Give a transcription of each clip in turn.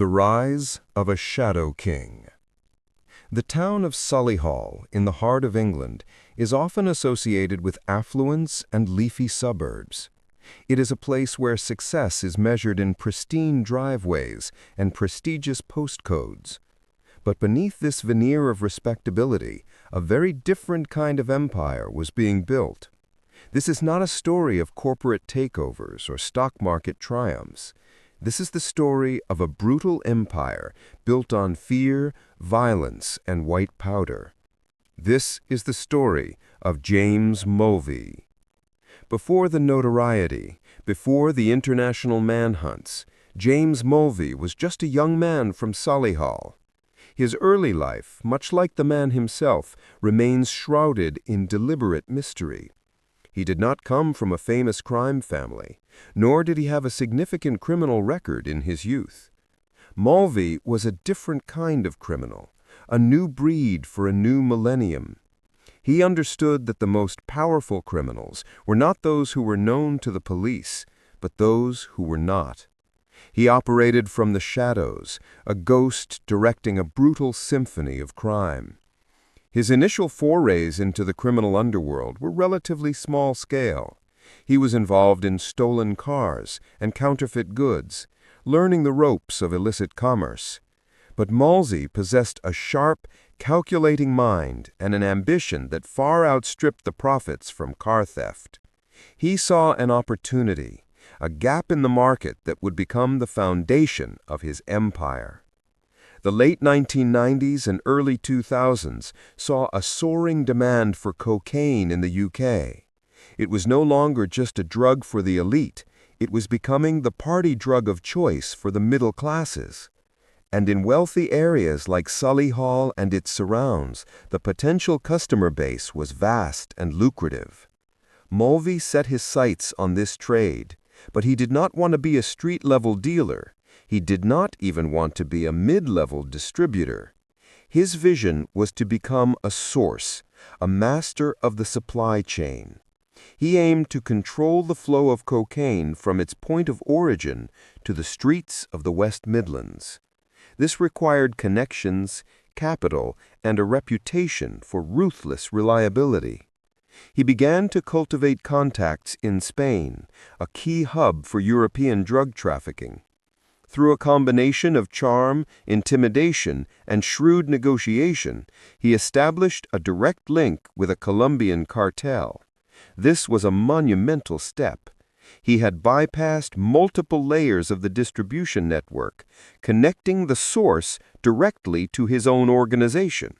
The rise of a shadow king. The town of Solihull, in the heart of England, is often associated with affluence and leafy suburbs. It is a place where success is measured in pristine driveways and prestigious postcodes. But beneath this veneer of respectability, a very different kind of empire was being built. This is not a story of corporate takeovers or stock market triumphs. This is the story of a brutal empire built on fear, violence, and white powder. This is the story of James Mulvey. Before the notoriety, before the international manhunts, James Mulvey was just a young man from Solihull. His early life, much like the man himself, remains shrouded in deliberate mystery. He did not come from a famous crime family, nor did he have a significant criminal record in his youth. Mulvey was a different kind of criminal, a new breed for a new millennium. He understood that the most powerful criminals were not those who were known to the police, but those who were not. He operated from the shadows, a ghost directing a brutal symphony of crime. His initial forays into the criminal underworld were relatively small-scale. He was involved in stolen cars and counterfeit goods, learning the ropes of illicit commerce. But Mulvey possessed a sharp, calculating mind and an ambition that far outstripped the profits from car theft. He saw an opportunity, a gap in the market that would become the foundation of his empire. The late 1990s and early 2000s saw a soaring demand for cocaine in the UK. It was no longer just a drug for the elite, it was becoming the party drug of choice for the middle classes. And in wealthy areas like Solihull and its surrounds, the potential customer base was vast and lucrative. Mulvey set his sights on this trade, but he did not want to be a street-level dealer. He did not even want to be a mid-level distributor. His vision was to become a source, a master of the supply chain. He aimed to control the flow of cocaine from its point of origin to the streets of the West Midlands. This required connections, capital, and a reputation for ruthless reliability. He began to cultivate contacts in Spain, a key hub for European drug trafficking. Through a combination of charm, intimidation, and shrewd negotiation, he established a direct link with a Colombian cartel. This was a monumental step. He had bypassed multiple layers of the distribution network, connecting the source directly to his own organization.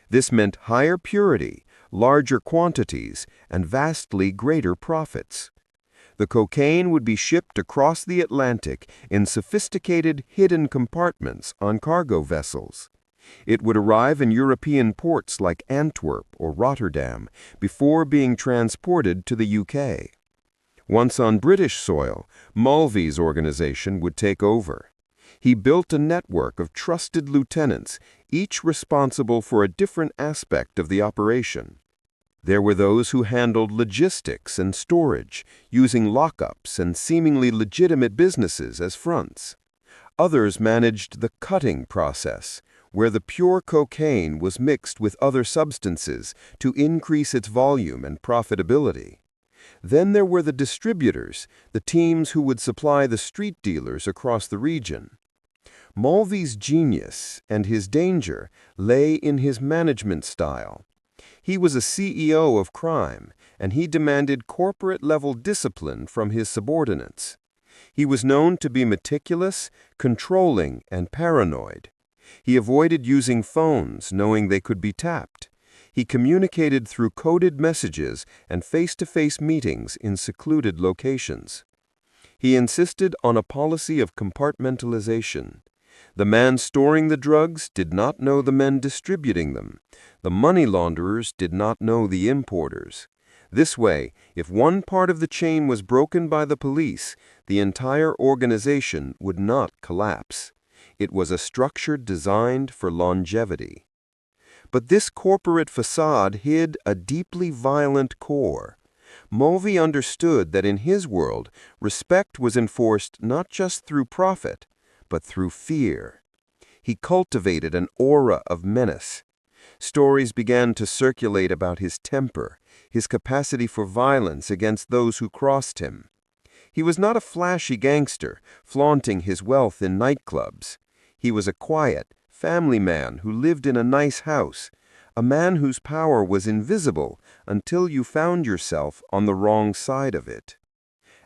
This meant higher purity, larger quantities, and vastly greater profits. The cocaine would be shipped across the Atlantic in sophisticated hidden compartments on cargo vessels. It would arrive in European ports like Antwerp or Rotterdam before being transported to the UK. Once on British soil, Mulvey's organization would take over. He built a network of trusted lieutenants, each responsible for a different aspect of the operation. There were those who handled logistics and storage, using lockups and seemingly legitimate businesses as fronts. Others managed the cutting process, where the pure cocaine was mixed with other substances to increase its volume and profitability. Then there were the distributors, the teams who would supply the street dealers across the region. Mulvey's genius and his danger lay in his management style. He was a CEO of crime, and he demanded corporate-level discipline from his subordinates. He was known to be meticulous, controlling, and paranoid. He avoided using phones, knowing they could be tapped. He communicated through coded messages and face-to-face meetings in secluded locations. He insisted on a policy of compartmentalization. The man storing the drugs did not know the men distributing them. The money launderers did not know the importers. This way, if one part of the chain was broken by the police, the entire organization would not collapse. It was a structure designed for longevity. But this corporate facade hid a deeply violent core. Mulvey understood that in his world, respect was enforced not just through profit, but through fear. He cultivated an aura of menace. Stories began to circulate about his temper, his capacity for violence against those who crossed him. He was not a flashy gangster, flaunting his wealth in nightclubs. He was a quiet, family man who lived in a nice house, a man whose power was invisible until you found yourself on the wrong side of it.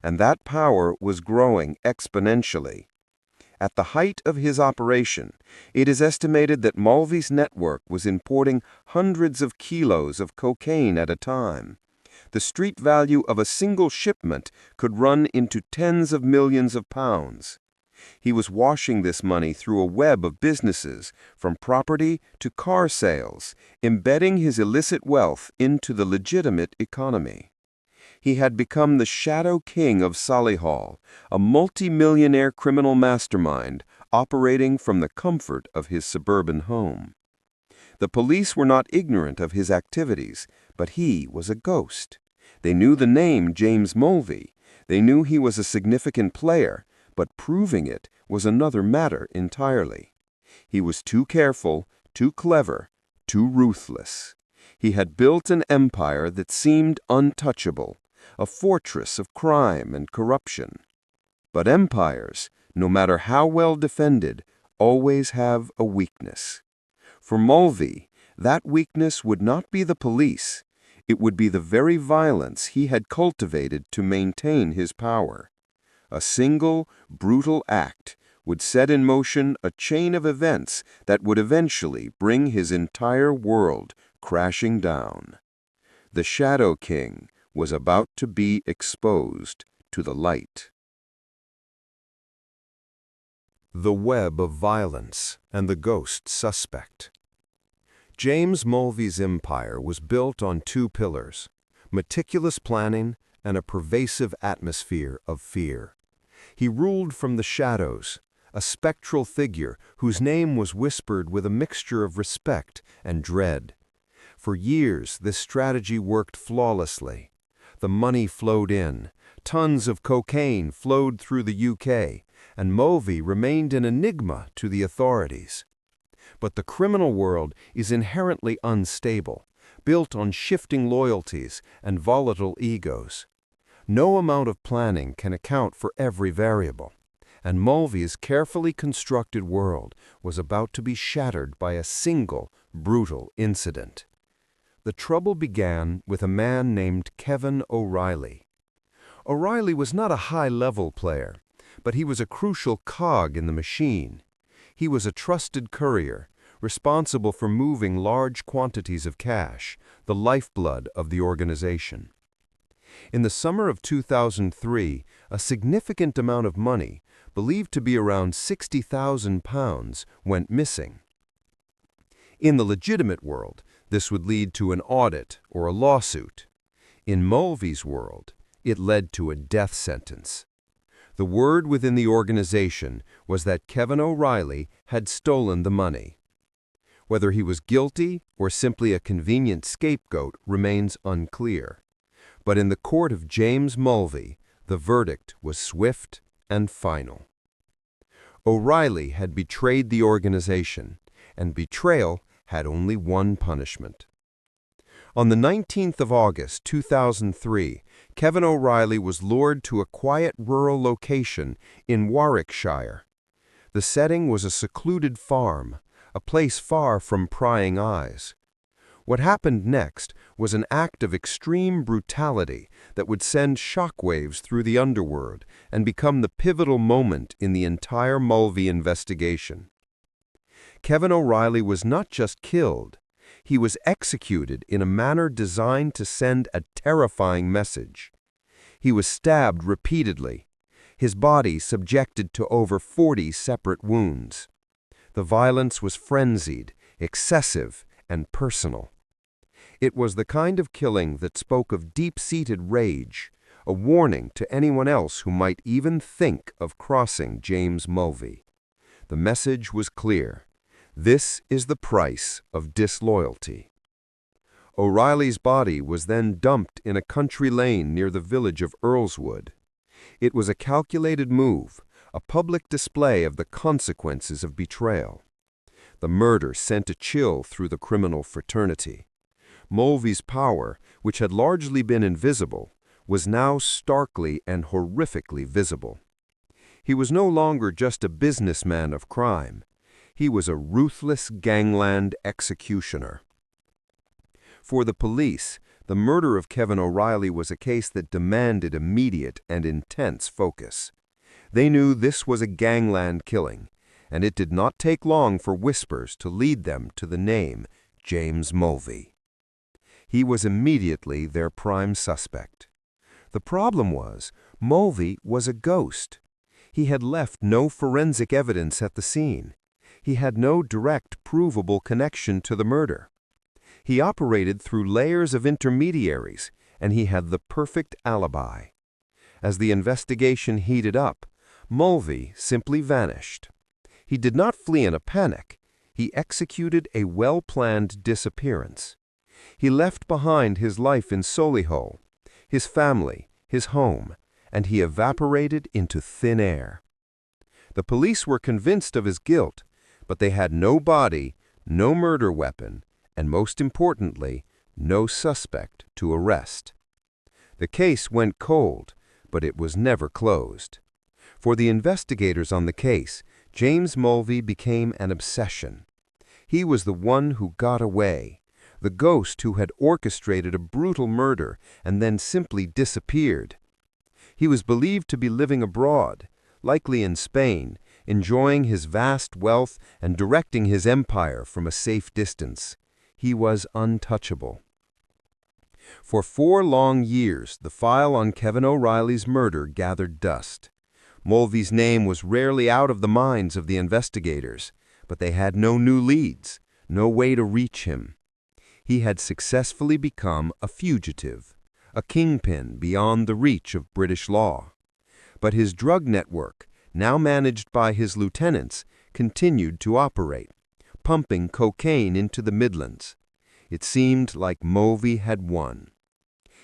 And that power was growing exponentially. At the height of his operation, it is estimated that Mulvey's network was importing hundreds of kilos of cocaine at a time. The street value of a single shipment could run into tens of millions of pounds. He was washing this money through a web of businesses, from property to car sales, embedding his illicit wealth into the legitimate economy. He had become the Shadow King of Solihull, a multi-millionaire criminal mastermind operating from the comfort of his suburban home. The police were not ignorant of his activities, but he was a ghost. They knew the name James Mulvey. They knew he was a significant player, but proving it was another matter entirely. He was too careful, too clever, too ruthless. He had built an empire that seemed untouchable, a fortress of crime and corruption. But empires, no matter how well defended, always have a weakness. For Mulvey, that weakness would not be the police. It would be the very violence he had cultivated to maintain his power. A single, brutal act would set in motion a chain of events that would eventually bring his entire world crashing down. The Shadow King was about to be exposed to the light. The web of violence and the ghost suspect. James Mulvey's empire was built on two pillars: meticulous planning and a pervasive atmosphere of fear. He ruled from the shadows, a spectral figure whose name was whispered with a mixture of respect and dread. For years, this strategy worked flawlessly. The money flowed in, tons of cocaine flowed through the UK, and Mulvey remained an enigma to the authorities. But the criminal world is inherently unstable, built on shifting loyalties and volatile egos. No amount of planning can account for every variable, and Mulvey's carefully constructed world was about to be shattered by a single, brutal incident. The trouble began with a man named Kevin O'Reilly. O'Reilly was not a high-level player, but he was a crucial cog in the machine. He was a trusted courier, responsible for moving large quantities of cash, the lifeblood of the organization. In the summer of 2003, a significant amount of money, believed to be around £60,000, went missing. In the legitimate world, this would lead to an audit or a lawsuit. In Mulvey's world, it led to a death sentence. The word within the organization was that Kevin O'Reilly had stolen the money. Whether he was guilty or simply a convenient scapegoat remains unclear. But in the court of James Mulvey, the verdict was swift and final. O'Reilly had betrayed the organization, and betrayal had only one punishment. On the 19th of August, 2003, Kevin O'Reilly was lured to a quiet rural location in Warwickshire. The setting was a secluded farm, a place far from prying eyes. What happened next was an act of extreme brutality that would send shockwaves through the underworld and become the pivotal moment in the entire Mulvey investigation. Kevin O'Reilly was not just killed, he was executed in a manner designed to send a terrifying message. He was stabbed repeatedly, his body subjected to over 40 separate wounds. The violence was frenzied, excessive, and personal. It was the kind of killing that spoke of deep-seated rage, a warning to anyone else who might even think of crossing James Mulvey. The message was clear. This is the price of disloyalty. O'Reilly's body was then dumped in a country lane near the village of Earlswood. It was a calculated move, a public display of the consequences of betrayal. The murder sent a chill through the criminal fraternity. Mulvey's power, which had largely been invisible, was now starkly and horrifically visible. He was no longer just a businessman of crime. He was a ruthless gangland executioner. For the police, the murder of Kevin O'Reilly was a case that demanded immediate and intense focus. They knew this was a gangland killing, and it did not take long for whispers to lead them to the name James Mulvey. He was immediately their prime suspect. The problem was, Mulvey was a ghost. He had left no forensic evidence at the scene. He had no direct, provable connection to the murder. He operated through layers of intermediaries, and he had the perfect alibi. As the investigation heated up, Mulvey simply vanished. He did not flee in a panic. He executed a well-planned disappearance. He left behind his life in Solihull, his family, his home, and he evaporated into thin air. The police were convinced of his guilt, but they had no body, no murder weapon, and most importantly, no suspect to arrest. The case went cold, but it was never closed. For the investigators on the case, James Mulvey became an obsession. He was the one who got away, the ghost who had orchestrated a brutal murder and then simply disappeared. He was believed to be living abroad, likely in Spain, enjoying his vast wealth and directing his empire from a safe distance. He was untouchable. For 4 long years, the file on Kevin O'Reilly's murder gathered dust. Mulvey's name was rarely out of the minds of the investigators, but they had no new leads, no way to reach him. He had successfully become a fugitive, a kingpin beyond the reach of British law. But his drug network, now managed by his lieutenants, continued to operate, pumping cocaine into the Midlands. It seemed like Mulvey had won.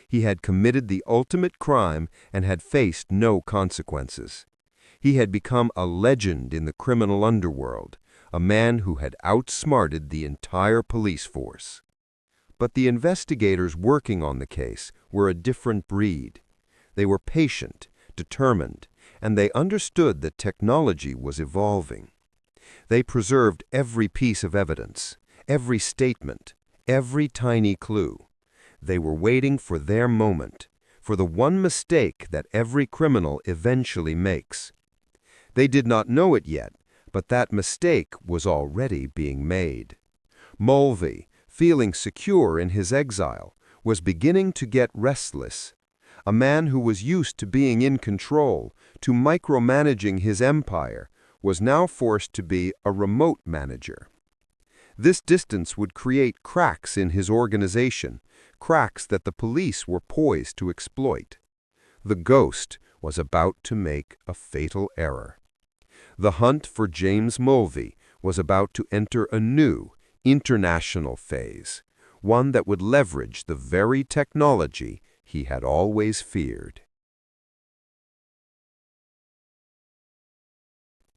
He had committed the ultimate crime and had faced no consequences. He had become a legend in the criminal underworld, a man who had outsmarted the entire police force. But the investigators working on the case were a different breed. They were patient, determined, and they understood that technology was evolving. They preserved every piece of evidence, every statement, every tiny clue. They were waiting for their moment, for the one mistake that every criminal eventually makes. They did not know it yet, but that mistake was already being made. Mulvey, feeling secure in his exile, was beginning to get restless. A man who was used to being in control, to micromanaging his empire, was now forced to be a remote manager. This distance would create cracks in his organization, cracks that the police were poised to exploit. The ghost was about to make a fatal error. The hunt for James Mulvey was about to enter a new, international phase, one that would leverage the very technology he had always feared.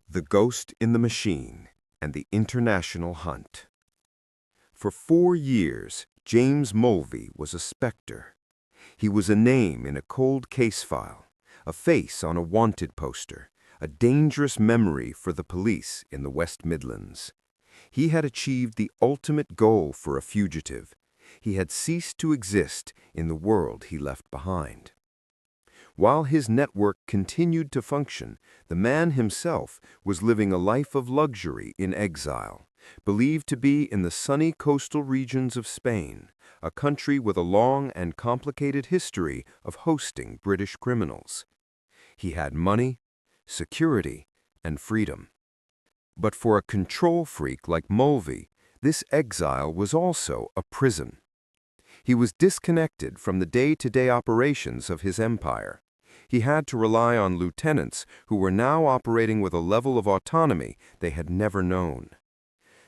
The Ghost in the Machine and the International Hunt. For 4 years, James Mulvey was a specter. He was a name in a cold case file, a face on a wanted poster, a dangerous memory for the police in the West Midlands. He had achieved the ultimate goal for a fugitive. He had ceased to exist in the world he left behind. While his network continued to function, the man himself was living a life of luxury in exile, believed to be in the sunny coastal regions of Spain, a country with a long and complicated history of hosting British criminals. He had money, security, and freedom. But for a control freak like Mulvey, this exile was also a prison. He was disconnected from the day-to-day operations of his empire. He had to rely on lieutenants who were now operating with a level of autonomy they had never known.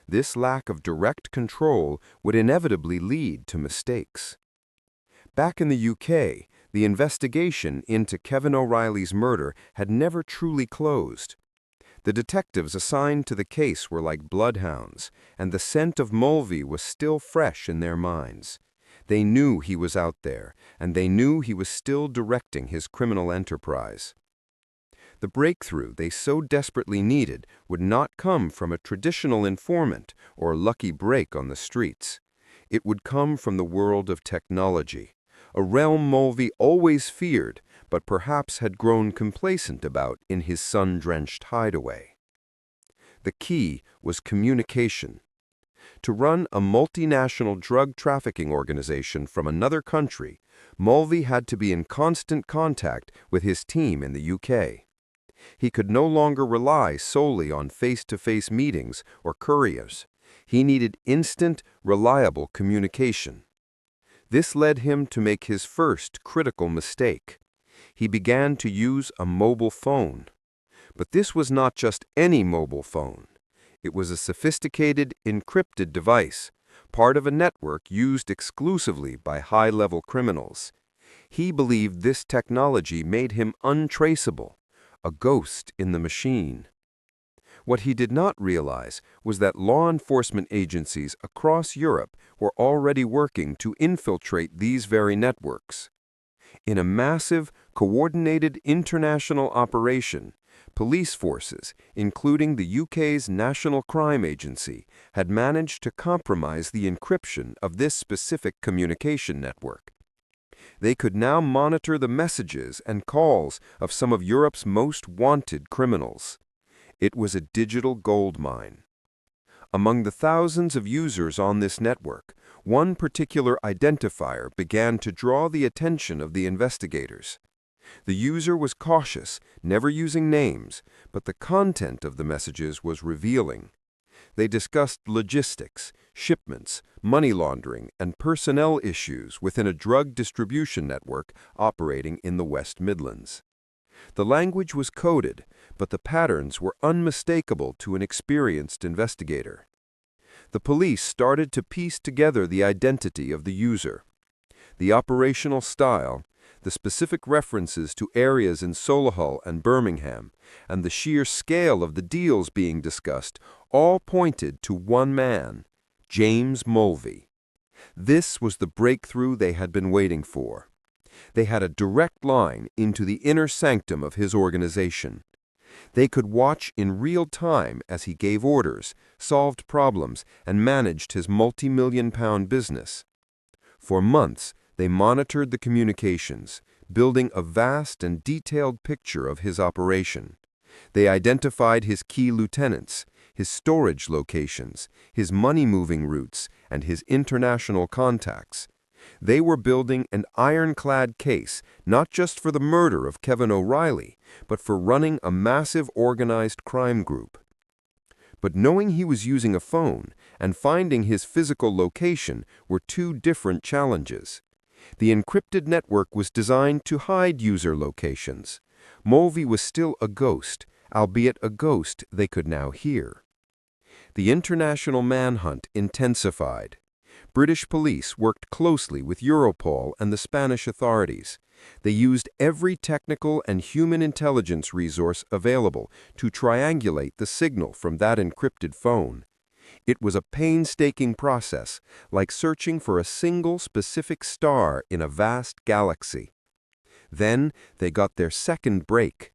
This lack of direct control would inevitably lead to mistakes. Back in the UK, The investigation into Kevin O'Reilly's murder had never truly closed. The detectives assigned to the case were like bloodhounds, and the scent of Mulvey was still fresh in their minds. They knew he was out there, and they knew he was still directing his criminal enterprise. The breakthrough they so desperately needed would not come from a traditional informant or lucky break on the streets. It would come from the world of technology, a realm Mulvey always feared, but perhaps had grown complacent about in his sun-drenched hideaway. The key was communication. To run a multinational drug trafficking organization from another country, Mulvey had to be in constant contact with his team in the UK. He could no longer rely solely on face-to-face meetings or couriers. He needed instant, reliable communication. This led him to make his first critical mistake. He began to use a mobile phone. But this was not just any mobile phone. It was a sophisticated, encrypted device, part of a network used exclusively by high-level criminals. He believed this technology made him untraceable, a ghost in the machine. What he did not realize was that law enforcement agencies across Europe were already working to infiltrate these very networks. In a massive, coordinated international operation, police forces, including the UK's National Crime Agency, had managed to compromise the encryption of this specific communication network. They could now monitor the messages and calls of some of Europe's most wanted criminals. It was a digital goldmine. Among the thousands of users on this network, one particular identifier began to draw the attention of the investigators. The user was cautious, never using names, but the content of the messages was revealing. They discussed logistics, shipments, money laundering, and personnel issues within a drug distribution network operating in the West Midlands. The language was coded, but the patterns were unmistakable to an experienced investigator. The police started to piece together the identity of the user. The operational style, the specific references to areas in Solihull and Birmingham, and the sheer scale of the deals being discussed all pointed to one man, James Mulvey. This was the breakthrough they had been waiting for. They had a direct line into the inner sanctum of his organization. They could watch in real time as he gave orders, solved problems, and managed his multi-million-pound business. For months, they monitored the communications, building a vast and detailed picture of his operation. They identified his key lieutenants, his storage locations, his money-moving routes, and his international contacts. They were building an ironclad case, not just for the murder of Kevin O'Reilly, but for running a massive organized crime group. But knowing he was using a phone and finding his physical location were two different challenges. The encrypted network was designed to hide user locations. Mulvey was still a ghost, albeit a ghost they could now hear. The international manhunt intensified. British police worked closely with Europol and the Spanish authorities. They used every technical and human intelligence resource available to triangulate the signal from that encrypted phone. It was a painstaking process, like searching for a single specific star in a vast galaxy. Then they got their second break.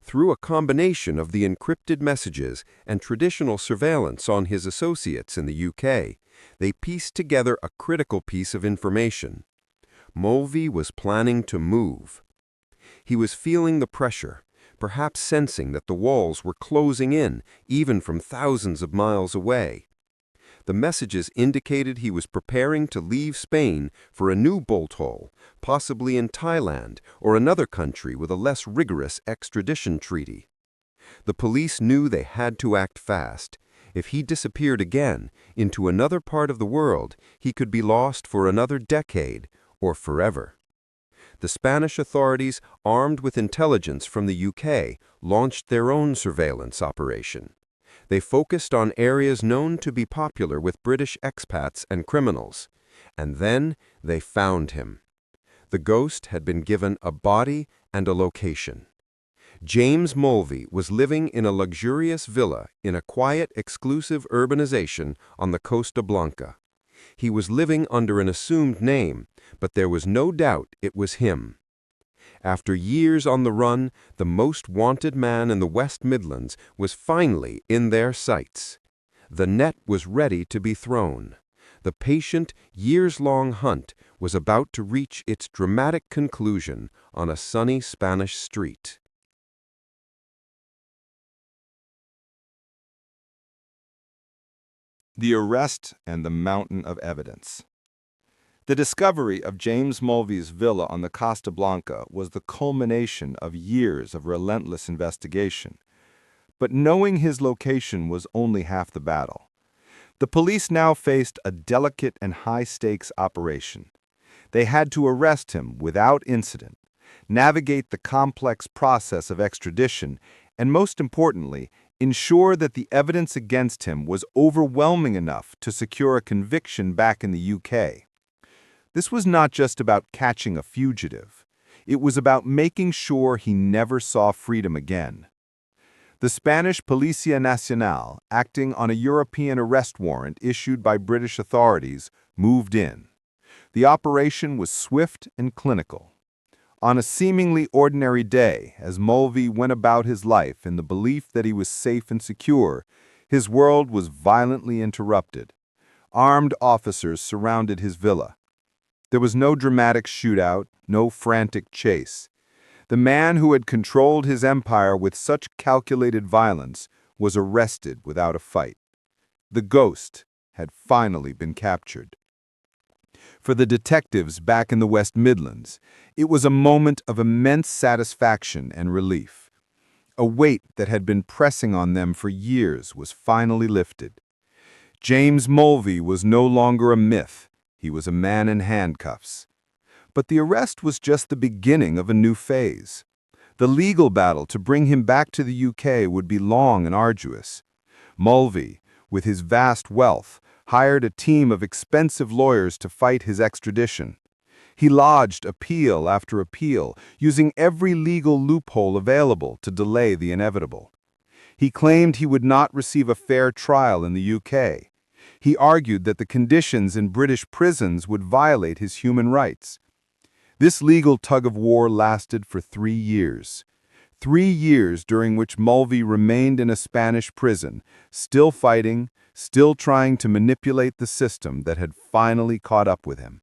Through a combination of the encrypted messages and traditional surveillance on his associates in the UK, they pieced together a critical piece of information. Mulvey was planning to move. He was feeling the pressure, perhaps sensing that the walls were closing in, even from thousands of miles away. The messages indicated he was preparing to leave Spain for a new bolt hole, possibly in Thailand or another country with a less rigorous extradition treaty. The police knew they had to act fast. If he disappeared again into another part of the world, he could be lost for another decade or forever. The Spanish authorities, armed with intelligence from the UK, launched their own surveillance operation. They focused on areas known to be popular with British expats and criminals. And then they found him. The ghost had been given a body and a location. James Mulvey was living in a luxurious villa in a quiet, exclusive urbanization on the Costa Blanca. He was living under an assumed name, but there was no doubt it was him. After years on the run, the most wanted man in the West Midlands was finally in their sights. The net was ready to be thrown. The patient, years-long hunt was about to reach its dramatic conclusion on a sunny Spanish street. The arrest and the mountain of evidence. The discovery of James Mulvey's villa on the Costa Blanca was the culmination of years of relentless investigation. But knowing his location was only half the battle. The police now faced a delicate and high-stakes operation. They had to arrest him without incident, navigate the complex process of extradition, and most importantly, ensure that the evidence against him was overwhelming enough to secure a conviction back in the UK. This was not just about catching a fugitive. It was about making sure he never saw freedom again. The Spanish Policía Nacional, acting on a European arrest warrant issued by British authorities, moved in. The operation was swift and clinical. On a seemingly ordinary day, as Mulvey went about his life in the belief that he was safe and secure, his world was violently interrupted. Armed officers surrounded his villa. There was no dramatic shootout, no frantic chase. The man who had controlled his empire with such calculated violence was arrested without a fight. The ghost had finally been captured. For the detectives back in the West Midlands, it was a moment of immense satisfaction and relief. A weight that had been pressing on them for years was finally lifted. James Mulvey was no longer a myth. He was a man in handcuffs. But the arrest was just the beginning of a new phase. The legal battle to bring him back to the UK would be long and arduous. Mulvey, with his vast wealth, hired a team of expensive lawyers to fight his extradition. He lodged appeal after appeal, using every legal loophole available to delay the inevitable. He claimed he would not receive a fair trial in the UK. He argued that the conditions in British prisons would violate his human rights. This legal tug-of-war lasted for 3 years. 3 years during which Mulvey remained in a Spanish prison, still fighting, still trying to manipulate the system that had finally caught up with him.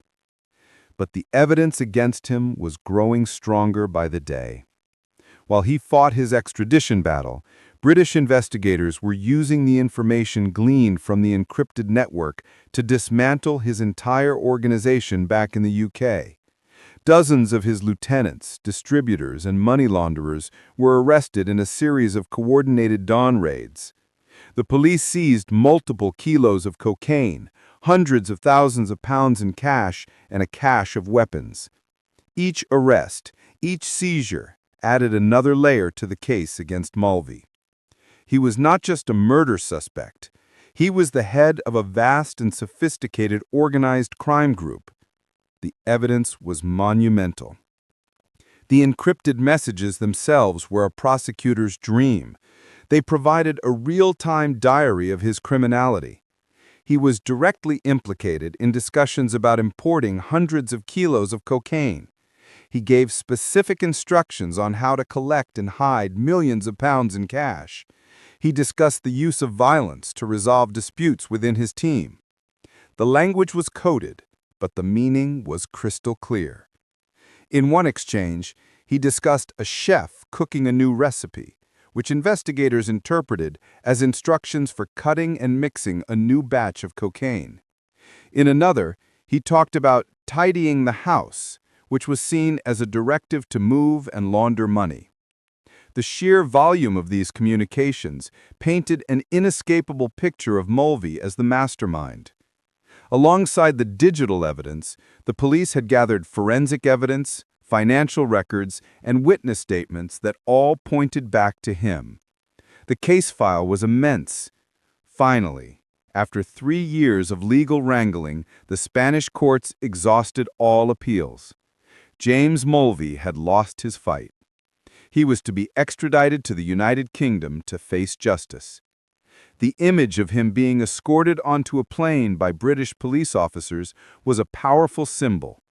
But the evidence against him was growing stronger by the day. While he fought his extradition battle, British investigators were using the information gleaned from the encrypted network to dismantle his entire organization back in the UK. Dozens of his lieutenants, distributors, and money launderers were arrested in a series of coordinated dawn raids. The police seized multiple kilos of cocaine, hundreds of thousands of pounds in cash, and a cache of weapons. Each arrest, each seizure, added another layer to the case against Mulvey. He was not just a murder suspect. He was the head of a vast and sophisticated organized crime group. The evidence was monumental. The encrypted messages themselves were a prosecutor's dream. They provided a real-time diary of his criminality. He was directly implicated in discussions about importing hundreds of kilos of cocaine. He gave specific instructions on how to collect and hide millions of pounds in cash. He discussed the use of violence to resolve disputes within his team. The language was coded, but the meaning was crystal clear. In one exchange, he discussed a chef cooking a new recipe, which investigators interpreted as instructions for cutting and mixing a new batch of cocaine. In another, he talked about tidying the house, which was seen as a directive to move and launder money. The sheer volume of these communications painted an inescapable picture of Mulvey as the mastermind. Alongside the digital evidence, the police had gathered forensic evidence, financial records, and witness statements that all pointed back to him. The case file was immense. Finally, after 3 years of legal wrangling, the Spanish courts exhausted all appeals. James Mulvey had lost his fight. He was to be extradited to the United Kingdom to face justice. The image of him being escorted onto a plane by British police officers was a powerful symbol.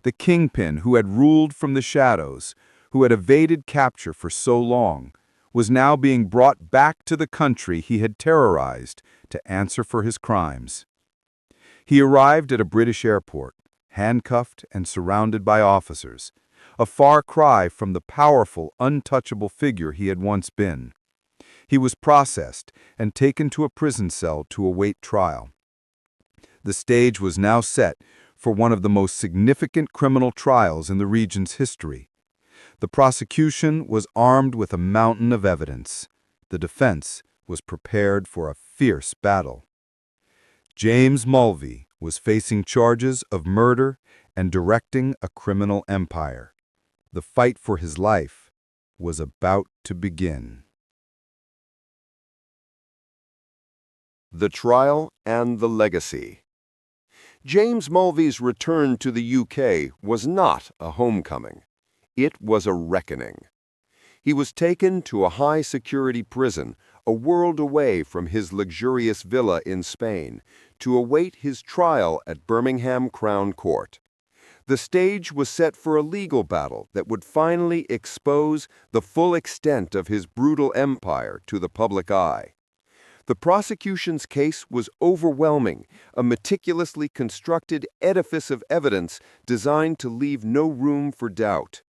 The kingpin who had ruled from the shadows, who had evaded capture for so long, was now being brought back to the country he had terrorized to answer for his crimes. He arrived at a British airport, handcuffed and surrounded by officers, a far cry from the powerful, untouchable figure he had once been. He was processed and taken to a prison cell to await trial. The stage was now set for one of the most significant criminal trials in the region's history. The prosecution was armed with a mountain of evidence. The defense was prepared for a fierce battle. James Mulvey was facing charges of murder and directing a criminal empire. The fight for his life was about to begin. The Trial and the Legacy. James Mulvey's return to the UK was not a homecoming. It was a reckoning. He was taken to a high-security prison, a world away from his luxurious villa in Spain, to await his trial at Birmingham Crown Court. The stage was set for a legal battle that would finally expose the full extent of his brutal empire to the public eye. The prosecution's case was overwhelming, a meticulously constructed edifice of evidence designed to leave no room for doubt.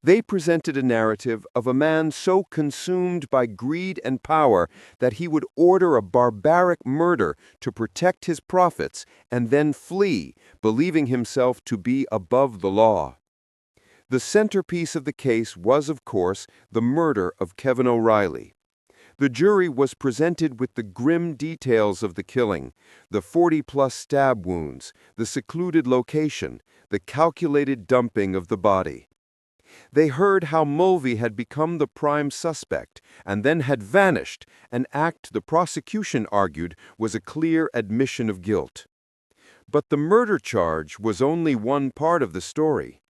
They presented a narrative of a man so consumed by greed and power that he would order a barbaric murder to protect his profits and then flee, believing himself to be above the law. The centerpiece of the case was, of course, the murder of Kevin O'Reilly. The jury was presented with the grim details of the killing, the 40-plus stab wounds, the secluded location, the calculated dumping of the body. They heard how Mulvey had become the prime suspect and then had vanished, an act the prosecution argued was a clear admission of guilt. But the murder charge was only one part of the story.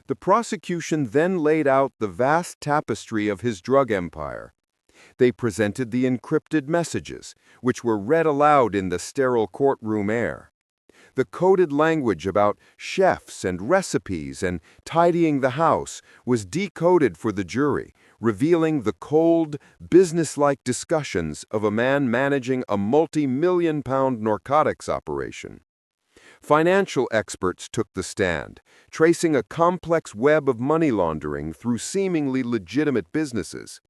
The prosecution then laid out the vast tapestry of his drug empire. They presented the encrypted messages, which were read aloud in the sterile courtroom air. The coded language about chefs and recipes and tidying the house was decoded for the jury, revealing the cold, businesslike discussions of a man managing a multi-million-pound narcotics operation. Financial experts took the stand, tracing a complex web of money laundering through seemingly legitimate businesses.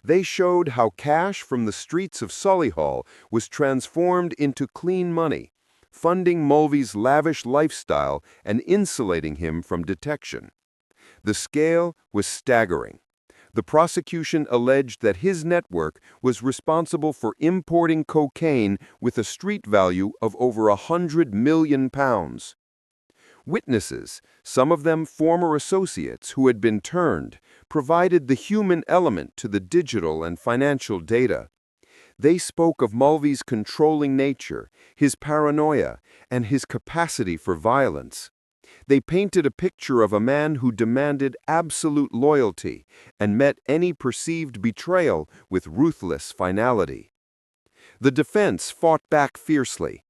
They showed how cash from the streets of Solihull was transformed into clean money, funding Mulvey's lavish lifestyle and insulating him from detection. The scale was staggering. The prosecution alleged that his network was responsible for importing cocaine with a street value of over £100 million. Witnesses, some of them former associates who had been turned, provided the human element to the digital and financial data. They spoke of Mulvey's controlling nature, his paranoia, and his capacity for violence. They painted a picture of a man who demanded absolute loyalty and met any perceived betrayal with ruthless finality. The defense fought back fiercely.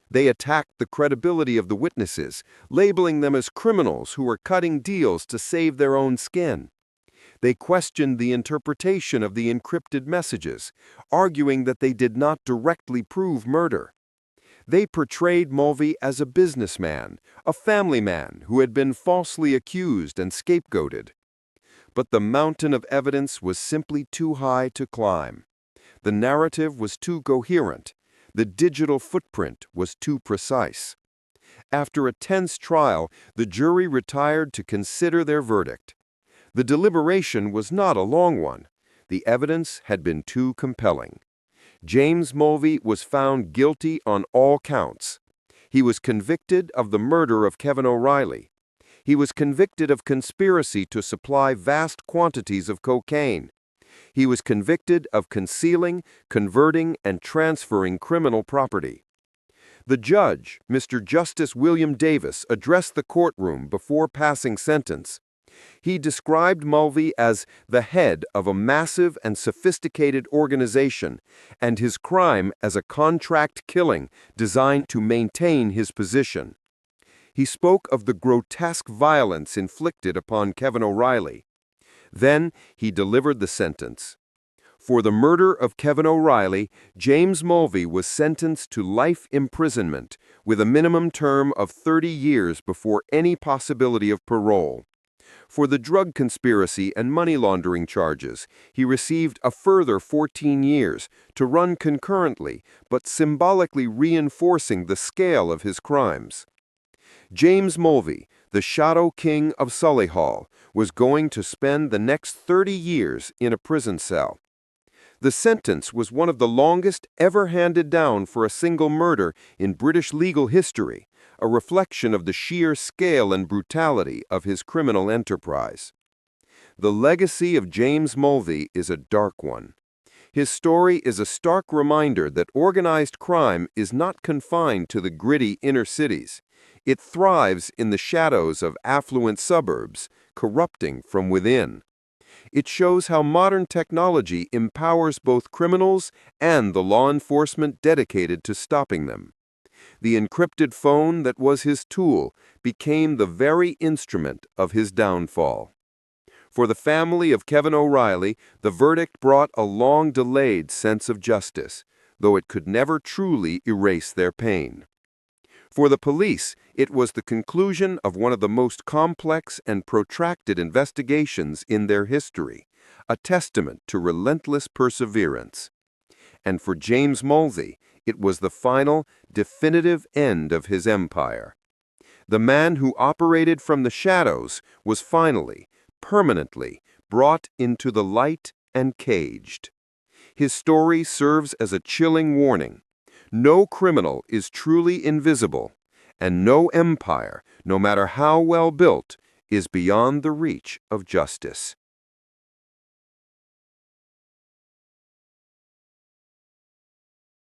They attacked the credibility of the witnesses, labeling them as criminals who were cutting deals to save their own skin. They questioned the interpretation of the encrypted messages, arguing that they did not directly prove murder. They portrayed Mulvey as a businessman, a family man who had been falsely accused and scapegoated. But the mountain of evidence was simply too high to climb. The narrative was too coherent. The digital footprint was too precise. After a tense trial, the jury retired to consider their verdict. The deliberation was not a long one. The evidence had been too compelling. James Mulvey was found guilty on all counts. He was convicted of the murder of Kevin O'Reilly. He was convicted of conspiracy to supply vast quantities of cocaine. He was convicted of concealing, converting, and transferring criminal property. The judge, Mr. Justice William Davis, addressed the courtroom before passing sentence. He described Mulvey as the head of a massive and sophisticated organization, and his crime as a contract killing designed to maintain his position. He spoke of the grotesque violence inflicted upon Kevin O'Reilly. Then he delivered the sentence. For the murder of Kevin O'Reilly, James Mulvey was sentenced to life imprisonment with a minimum term of 30 years before any possibility of parole. For the drug conspiracy and money laundering charges, he received a further 14 years to run concurrently, but symbolically reinforcing the scale of his crimes. James Mulvey, the Shadow King of Solihull, was going to spend the next 30 years in a prison cell. The sentence was one of the longest ever handed down for a single murder in British legal history, a reflection of the sheer scale and brutality of his criminal enterprise. The legacy of James Mulvey is a dark one. His story is a stark reminder that organized crime is not confined to the gritty inner cities. It thrives in the shadows of affluent suburbs, corrupting from within. It shows how modern technology empowers both criminals and the law enforcement dedicated to stopping them. The encrypted phone that was his tool became the very instrument of his downfall. For the family of Kevin O'Reilly, the verdict brought a long-delayed sense of justice, though it could never truly erase their pain. For the police, it was the conclusion of one of the most complex and protracted investigations in their history, a testament to relentless perseverance. And for James Mulvey, it was the final, definitive end of his empire. The man who operated from the shadows was finally, permanently, brought into the light and caged. His story serves as a chilling warning. No criminal is truly invisible, and no empire, no matter how well built, is beyond the reach of justice.